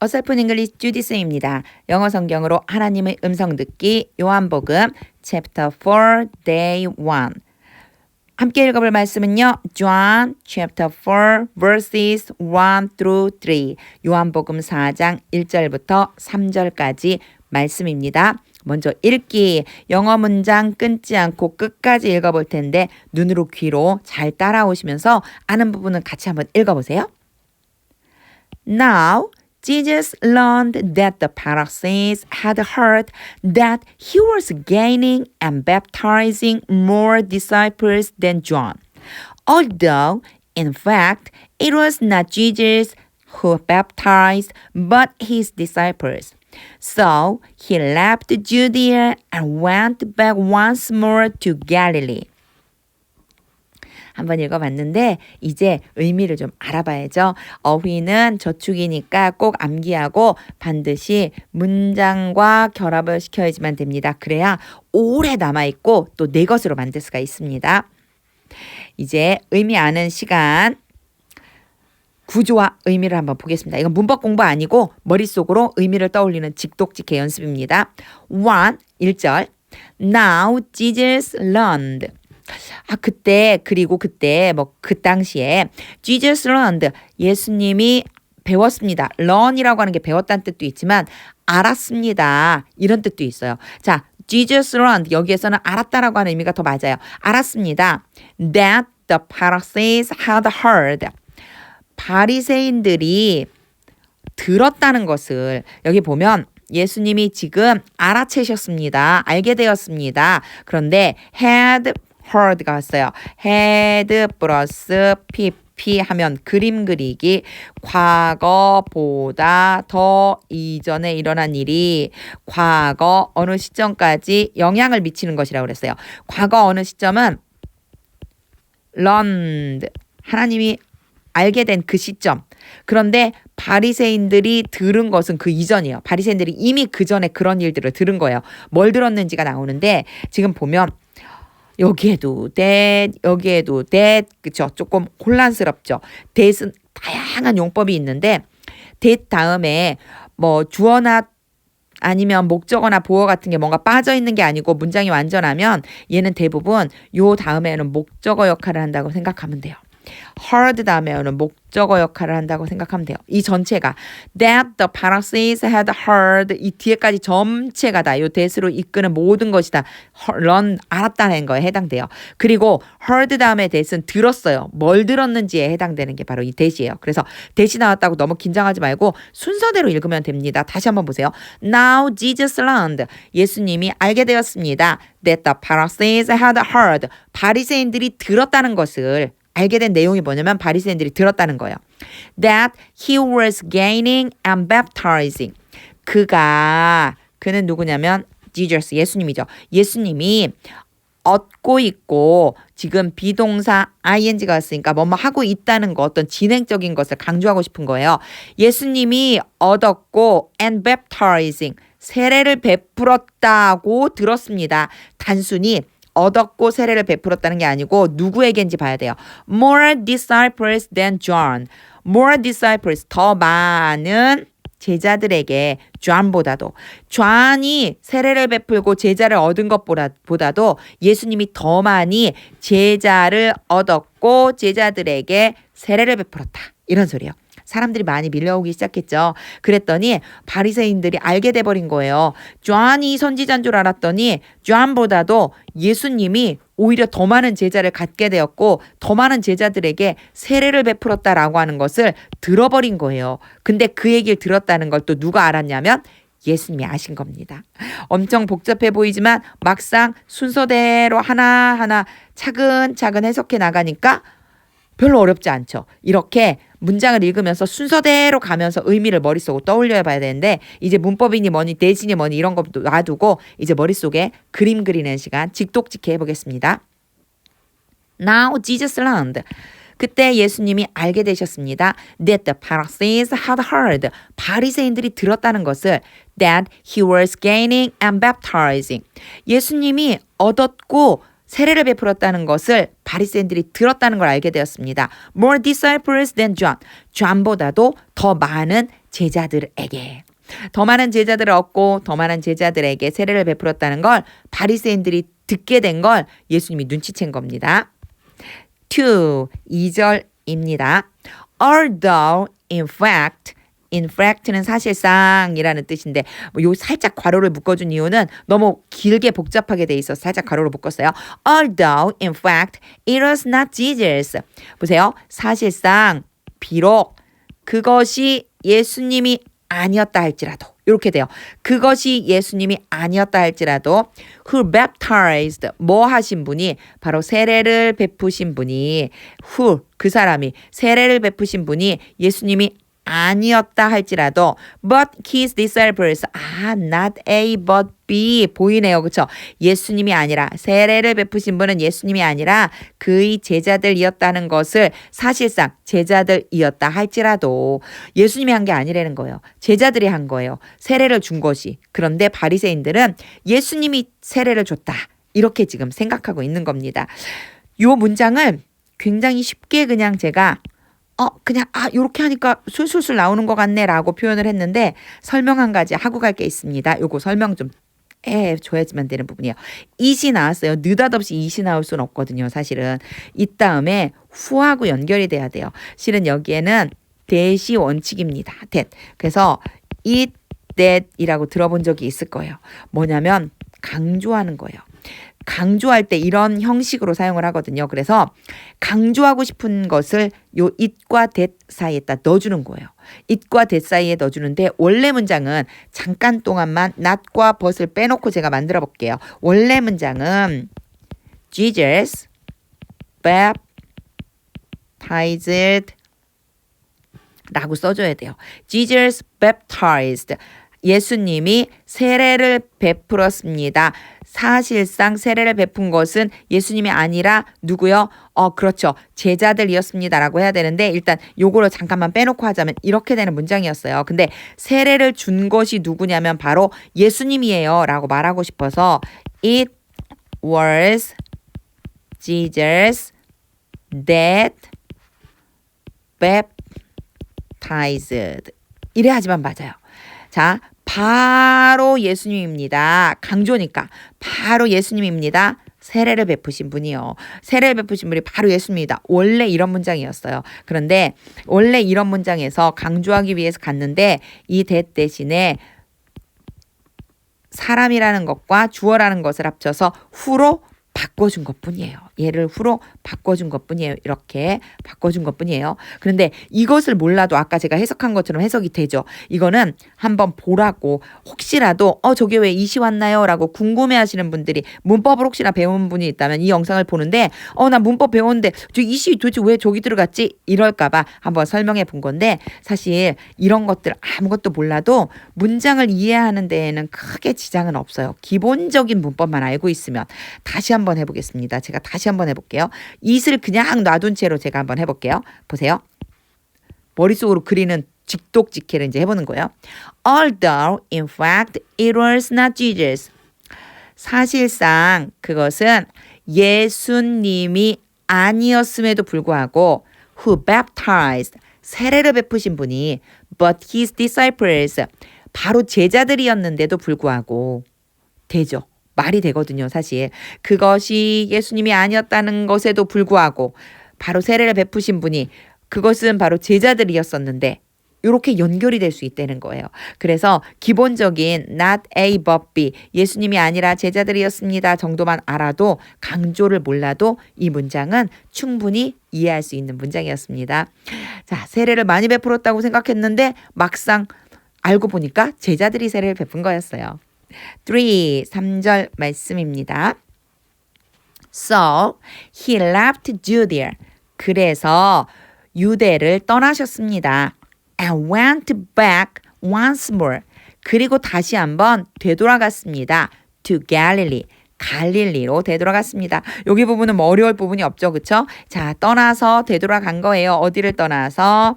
어설픈 잉글리시 주디스입니다. 영어 성경으로 하나님의 음성 듣기 요한복음 chapter 4 day 1 함께 읽어볼 말씀은요. John chapter 4 verses 1 through 3 요한복음 4장 1절부터 3절까지 말씀입니다. 먼저 읽기, 영어 문장 끊지 않고 끝까지 읽어볼 텐데 눈으로 귀로 잘 따라오시면서 아는 부분은 같이 한번 읽어보세요. Now Jesus learned that the Pharisees had heard that he was gaining and baptizing more disciples than John, although, in fact, it was not Jesus who baptized, but his disciples. So he left Judea and went back once more to Galilee. 한번 읽어봤는데 이제 의미를 좀 알아봐야죠. 어휘는 저축이니까 꼭 암기하고 반드시 문장과 결합을 시켜야지만 됩니다. 그래야 오래 남아있고 또 내 것으로 만들 수가 있습니다. 이제 의미 아는 시간, 구조와 의미를 한번 보겠습니다. 이건 문법 공부 아니고 머릿속으로 의미를 떠올리는 직독직해 연습입니다. 1절 Now Jesus learned. 그때 그 당시에 Jesus learned 예수님이 배웠습니다. learn이라고 하는 게 배웠다는 뜻도 있지만 알았습니다. 이런 뜻도 있어요. 자, Jesus learned 여기에서는 알았다라고 하는 의미가 더 맞아요. 알았습니다. That the Pharisees had heard. 바리새인들이 들었다는 것을 여기 보면 예수님이 지금 알아채셨습니다. 알게 되었습니다. 그런데 had heard가 왔어요. had 플러스 pp 하면 그림 그리기 과거보다 더 이전에 일어난 일이 과거 어느 시점까지 영향을 미치는 것이라고 그랬어요. 과거 어느 시점은 learned 하나님이 알게 된 그 시점. 그런데 바리새인들이 들은 것은 그 이전이에요. 바리새인들이 이미 그 전에 그런 일들을 들은 거예요. 뭘 들었는지가 나오는데 지금 보면 여기에도 that, 여기에도 that, 그쵸? 조금 혼란스럽죠. that은 다양한 용법이 있는데 that 다음에 뭐 주어나 아니면 목적어나 보어 같은 게 뭔가 빠져 있는 게 아니고 문장이 완전하면 얘는 대부분 요 다음에는 목적어 역할을 한다고 생각하면 돼요. heard 다음에는 목적어 역할을 한다고 생각하면 돼요. 이 전체가 that the Pharisees had heard 이 뒤에까지 전체가 다 이 that으로 이끄는 모든 것이 다 learn 알았다는 거에 해당돼요. 그리고 heard 다음에 that은 들었어요. 뭘 들었는지에 해당되는 게 바로 이 that이에요. 그래서 that이 나왔다고 너무 긴장하지 말고 순서대로 읽으면 됩니다. 다시 한번 보세요. Now Jesus learned 예수님이 알게 되었습니다. That the Pharisees had heard 바리새인들이 들었다는 것을 알게 된 내용이 뭐냐면 바리새인들이 들었다는 거예요. That he was gaining and baptizing. 그는 누구냐면 Jesus, 예수님이죠. 예수님이 얻고 있고 지금 비동사 ing가 왔으니까 뭐뭐 하고 있다는 거 어떤 진행적인 것을 강조하고 싶은 거예요. 예수님이 얻었고 and baptizing. 세례를 베풀었다고 들었습니다. 단순히 얻었고 세례를 베풀었다는 게 아니고 누구에게인지 봐야 돼요. More disciples than John. More disciples, 더 많은 제자들에게 John보다도. John이 세례를 베풀고 제자를 얻은 것보다도 예수님이 더 많이 제자를 얻었고 제자들에게 세례를 베풀었다. 이런 소리예요. 사람들이 많이 밀려오기 시작했죠. 그랬더니 바리새인들이 알게 돼버린 거예요. 존이 선지자인 줄 알았더니 존보다도 예수님이 오히려 더 많은 제자를 갖게 되었고 더 많은 제자들에게 세례를 베풀었다라고 하는 것을 들어버린 거예요. 근데 그 얘기를 들었다는 걸 또 누가 알았냐면 예수님이 아신 겁니다. 엄청 복잡해 보이지만 막상 순서대로 하나하나 차근차근 해석해 나가니까 별로 어렵지 않죠. 이렇게 문장을 읽으면서 순서대로 가면서 의미를 머릿속으로 떠올려 봐야 되는데 이제 문법이니 뭐니 대신이 뭐니 이런 거 놔두고 이제 머릿속에 그림 그리는 시간 직독직해 해보겠습니다. Now Jesus learned. 그때 예수님이 알게 되셨습니다. That the Pharisees had heard. 바리새인들이 들었다는 것을 that he was gaining and baptizing. 예수님이 얻었고 세례를 베풀었다는 것을 바리새인들이 들었다는 걸 알게 되었습니다. More disciples than John. 존보다도 더 많은 제자들에게. 더 많은 제자들을 얻고 더 많은 제자들에게 세례를 베풀었다는 걸 바리새인들이 듣게 된 걸 예수님이 눈치챈 겁니다. 2절입니다. Although in fact는 사실상이라는 뜻인데 요 살짝 괄호를 묶어준 이유는 너무 길게 복잡하게 돼 있어서 살짝 괄호를 묶었어요. Although in fact it was not Jesus. 보세요. 사실상 비록 그것이 예수님이 아니었다 할지라도 이렇게 돼요. 그것이 예수님이 아니었다 할지라도 who baptized 뭐 하신 분이 바로 세례를 베푸신 분이 who 그 사람이 세례를 베푸신 분이 예수님이 아니었다 할지라도 but his disciples not A but B 보이네요. 그렇죠? 예수님이 아니라 세례를 베푸신 분은 예수님이 아니라 그의 제자들이었다는 것을 사실상 제자들이었다 할지라도 예수님이 한 게 아니라는 거예요. 제자들이 한 거예요. 세례를 준 것이. 그런데 바리새인들은 예수님이 세례를 줬다. 이렇게 지금 생각하고 있는 겁니다. 요 문장을 굉장히 쉽게 그냥 제가 그냥 요렇게 하니까 술술술 나오는 것 같네라고 표현을 했는데 설명 한 가지 하고 갈 게 있습니다. 요거 설명 좀 해줘야지만 되는 부분이에요. it이 나왔어요. 느닷없이 it이 나올 수는 없거든요. 사실은 이 다음에 who하고 연결이 돼야 돼요. 실은 여기에는 that이 원칙입니다. that. 그래서 it, that이라고 들어본 적이 있을 거예요. 뭐냐면 강조하는 거예요. 강조할 때 이런 형식으로 사용을 하거든요. 그래서 강조하고 싶은 것을 요 it과 that 사이에다 넣어주는 거예요. it과 that 사이에 넣어주는데 원래 문장은 잠깐 동안만 not과 but을 빼놓고 제가 만들어 볼게요. 원래 문장은 Jesus baptized 라고 써줘야 돼요. Jesus baptized. 예수님이 세례를 베풀었습니다. 사실상 세례를 베푼 것은 예수님이 아니라 누구요? 그렇죠. 제자들이었습니다라고 해야 되는데 일단 요거를 잠깐만 빼놓고 하자면 이렇게 되는 문장이었어요. 근데 세례를 준 것이 누구냐면 바로 예수님이에요 라고 말하고 싶어서 It was Jesus that baptized 이래 하지만 맞아요. 자, 바로 예수님입니다. 강조니까 바로 예수님입니다. 세례를 베푸신 분이요. 세례를 베푸신 분이 바로 예수님입니다. 원래 이런 문장이었어요. 그런데 원래 이런 문장에서 강조하기 위해서 갔는데 이 that 대신에 사람이라는 것과 주어라는 것을 합쳐서 후로 바꿔준 것뿐이에요. 얘를 후로 바꿔준 것뿐이에요. 이렇게 바꿔준 것뿐이에요. 그런데 이것을 몰라도 아까 제가 해석한 것처럼 해석이 되죠. 이거는 한번 보라고 혹시라도 저게 왜 이시 왔나요? 라고 궁금해하시는 분들이 문법을 혹시나 배운 분이 있다면 이 영상을 보는데 나 문법 배웠는데 저 이시 도대체 왜 저기 들어갔지? 이럴까봐 한번 설명해 본 건데 사실 이런 것들 아무것도 몰라도 문장을 이해하는 데에는 크게 지장은 없어요. 기본적인 문법만 알고 있으면 다시 한번 해보겠습니다. 제가 다시 한번 해볼게요. it을 그냥 놔둔 채로 제가 한번 해볼게요. 보세요. 머릿속으로 그리는 직독직해를 이제 해보는 거예요. Although in fact it was not Jesus. 사실상 그것은 예수님이 아니었음에도 불구하고 who baptized 세례를 베푸신 분이 but his disciples 바로 제자들이었는데도 불구하고 되죠. 말이 되거든요, 사실. 그것이 예수님이 아니었다는 것에도 불구하고 바로 세례를 베푸신 분이 그것은 바로 제자들이었었는데 이렇게 연결이 될 수 있다는 거예요. 그래서 기본적인 not A but B 예수님이 아니라 제자들이었습니다 정도만 알아도 강조를 몰라도 이 문장은 충분히 이해할 수 있는 문장이었습니다. 자, 세례를 많이 베풀었다고 생각했는데 막상 알고 보니까 제자들이 세례를 베푼 거였어요. 3절 말씀입니다. So he left Judea. 그래서 유대를 떠나셨습니다. And went back once more. 그리고 다시 한번 되돌아갔습니다. To Galilee. 갈릴리로 되돌아갔습니다. 여기 부분은 뭐 어려울 부분이 없죠. 그렇죠? 자, 떠나서 되돌아간 거예요. 어디를 떠나서?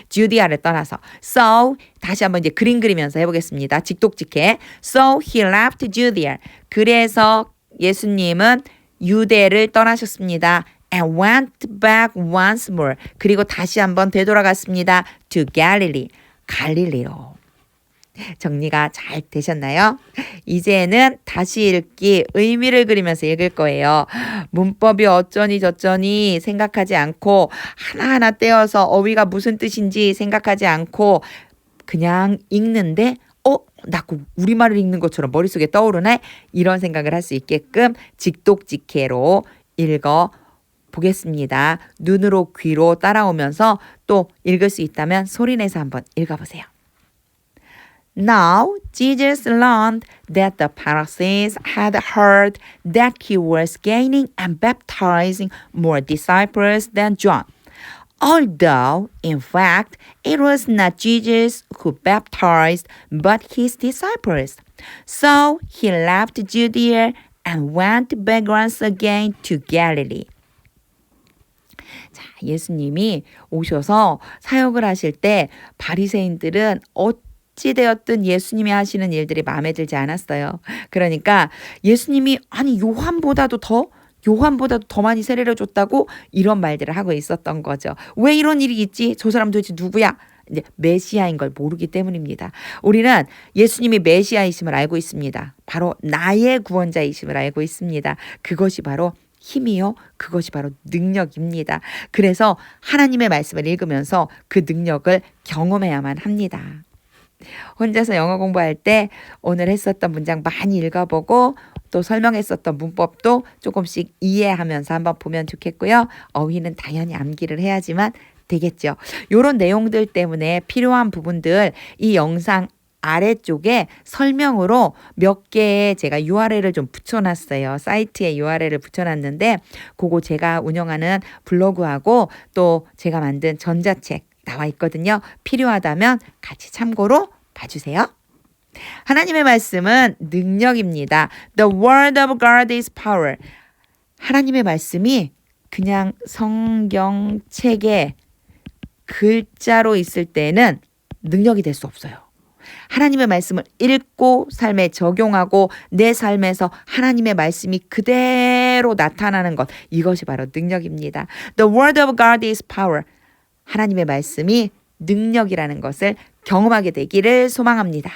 주디아를 떠나서. So 다시 한번 이제 그림 그리면서 해보겠습니다. 직독직해. So he left Judea. 그래서 예수님은 유대를 떠나셨습니다. And went back once more. 그리고 다시 한번 되돌아갔습니다. To Galilee. 갈릴리로. 정리가 잘 되셨나요? 이제는 다시 읽기 의미를 그리면서 읽을 거예요. 문법이 어쩌니 저쩌니 생각하지 않고 하나하나 떼어서 어휘가 무슨 뜻인지 생각하지 않고 그냥 읽는데 나 우리말을 읽는 것처럼 머릿속에 떠오르네? 이런 생각을 할 수 있게끔 직독직해로 읽어 보겠습니다. 눈으로 귀로 따라오면서 또 읽을 수 있다면 소리내서 한번 읽어보세요. Now Jesus learned that the Pharisees had heard that he was gaining and baptizing more disciples than John. Although, in fact, it was not Jesus who baptized, but his disciples. So he left Judea and went back once again to Galilee. 자, 예수님이 오셔서 사역을 하실 때 바리새인들은 어찌되었든 예수님이 하시는 일들이 마음에 들지 않았어요. 그러니까 예수님이 아니 요한보다도 더 많이 세례를 줬다고 이런 말들을 하고 있었던 거죠. 왜 이런 일이 있지? 저 사람 도대체 누구야? 이제 메시아인 걸 모르기 때문입니다. 우리는 예수님이 메시아이심을 알고 있습니다. 바로 나의 구원자이심을 알고 있습니다. 그것이 바로 힘이요. 그것이 바로 능력입니다. 그래서 하나님의 말씀을 읽으면서 그 능력을 경험해야만 합니다. 혼자서 영어 공부할 때 오늘 했었던 문장 많이 읽어보고 또 설명했었던 문법도 조금씩 이해하면서 한번 보면 좋겠고요. 어휘는 당연히 암기를 해야지만 되겠죠. 이런 내용들 때문에 필요한 부분들 이 영상 아래쪽에 설명으로 몇 개의 제가 URL을 좀 붙여놨어요. 사이트에 URL을 붙여놨는데 그거 제가 운영하는 블로그하고 또 제가 만든 전자책 나와 있거든요. 필요하다면 같이 참고로 봐주세요. 하나님의 말씀은 능력입니다. The word of God is power. 하나님의 말씀이 그냥 성경책에 글자로 있을 때는 능력이 될 수 없어요. 하나님의 말씀을 읽고 삶에 적용하고 내 삶에서 하나님의 말씀이 그대로 나타나는 것, 이것이 바로 능력입니다. The word of God is power. 하나님의 말씀이 능력이라는 것을 경험하게 되기를 소망합니다.